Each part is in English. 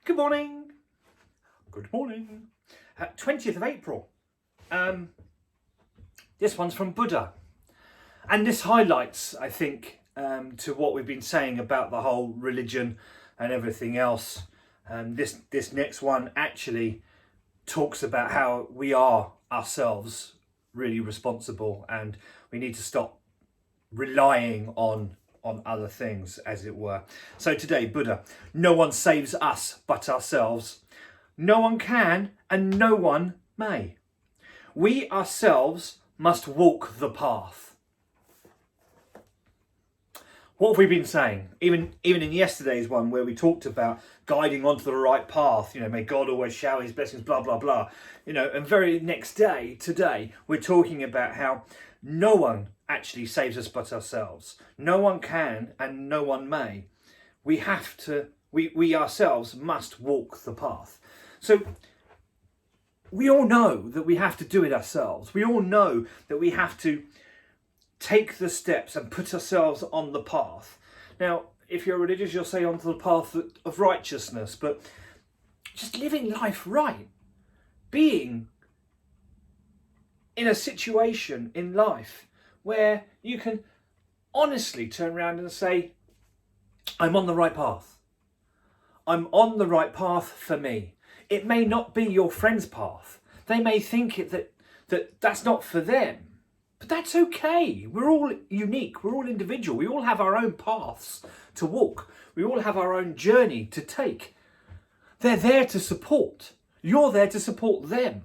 Good morning. Good morning. 20th of April. This one's from Buddha. And this highlights, I think, to what we've been saying about the whole religion and everything else. This next one actually talks about how we are ourselves really responsible, and we need to stop relying on other things, as it were. So today, Buddha: no one saves us but ourselves. No one can and no one may. We ourselves must walk the path. What have we been saying? Even in yesterday's one, where we talked about guiding onto the right path, may God always shower his blessings, blah, blah, blah. And very next day, today, we're talking about how no one actually saves us but ourselves. No one can and no one may. We ourselves must walk the path. So we all know that we have to do it ourselves. We all know that we have to take the steps and put ourselves on the path. Now, if you're religious, you'll say onto the path of righteousness, but just living life right, being in a situation in life where you can honestly turn around and say, I'm on the right path. I'm on the right path for me. It may not be your friend's path. They may think that's not for them. But that's okay. We're all unique. We're all individual. We all have our own paths to walk. We all have our own journey to take. They're there to support. You're there to support them.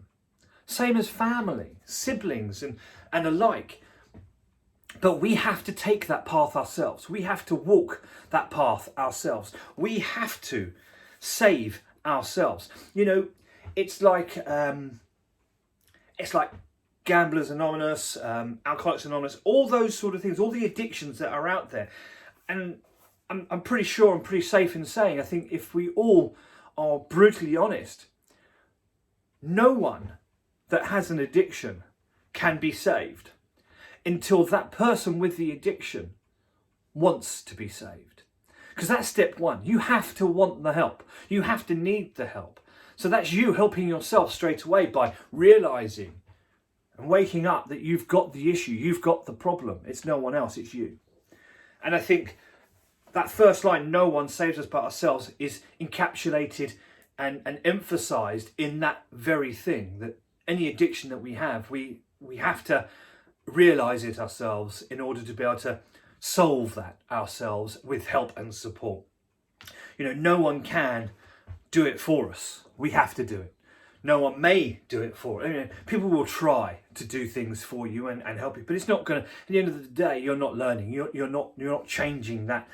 Same as family, siblings and alike. But we have to take that path ourselves. We have to walk that path ourselves. We have to save ourselves. It's like Gamblers Anonymous, Alcoholics Anonymous, all those sort of things, all the addictions that are out there. And I'm pretty sure, I'm pretty safe in saying, I think if we all are brutally honest, no one that has an addiction can be saved until that person with the addiction wants to be saved. Because that's step one. You have to want the help. You have to need the help. So that's you helping yourself straight away by realizing and waking up that you've got the issue, you've got the problem. It's no one else, it's you. And I think that first line, no one saves us but ourselves, is encapsulated and emphasized in that very thing, that any addiction that we have have to realize it ourselves in order to be able to solve that ourselves with help and support. No one can do it for us. We have to do it. No one may do it for us. People will try to do things for you and help you, but it's not going to. At the end of the day, you're not learning. You're not changing that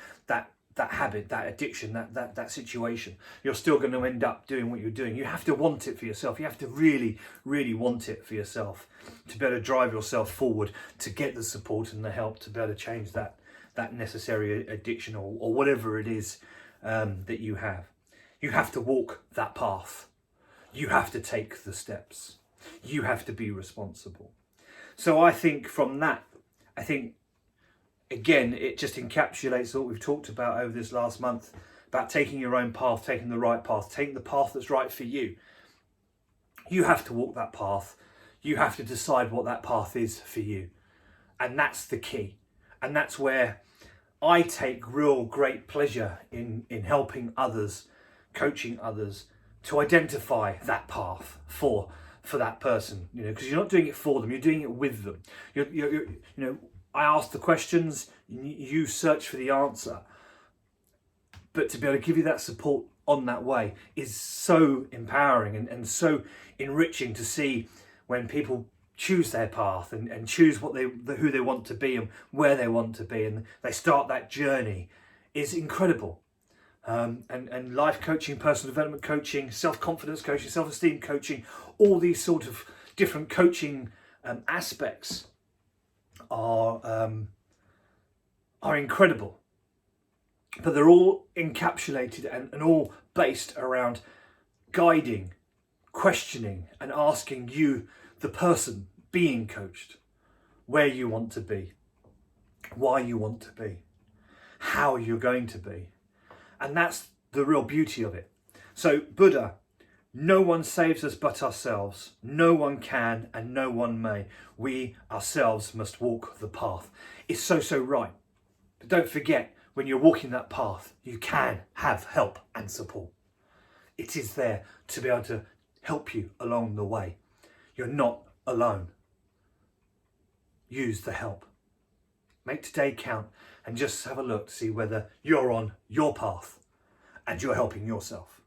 habit, that addiction, that situation. You're still going to end up doing what you're doing. You have to want it for yourself. You have to really, really want it for yourself to be able to drive yourself forward, to get the support and the help to be able to change that necessary addiction or whatever it is that you have. You have to walk that path. You have to take the steps. You have to be responsible. So I think from that, again, it just encapsulates what we've talked about over this last month, about taking your own path, taking the right path, taking the path that's right for you. You have to walk that path. You have to decide what that path is for you. And that's the key. And that's where I take real great pleasure in helping others, coaching others, to identify that path for that person, because you're not doing it for them, you're doing it with them. I ask the questions, you search for the answer, but to be able to give you that support on that way is so empowering and so enriching to see when people choose their path and choose who they want to be and where they want to be, and they start that journey is incredible. And life coaching, personal development coaching, self-confidence coaching, self-esteem coaching, all these sort of different coaching aspects are incredible. But they're all encapsulated and all based around guiding, questioning and asking you, the person being coached, where you want to be, why you want to be, how you're going to be. And that's the real beauty of it. So Buddha, no one saves us but ourselves. No one can and no one may. We ourselves must walk the path. It's so right. But don't forget, when you're walking that path, you can have help and support. It is there to be able to help you along the way. You're not alone. Use the help. Make today count and just have a look to see whether you're on your path and you're helping yourself.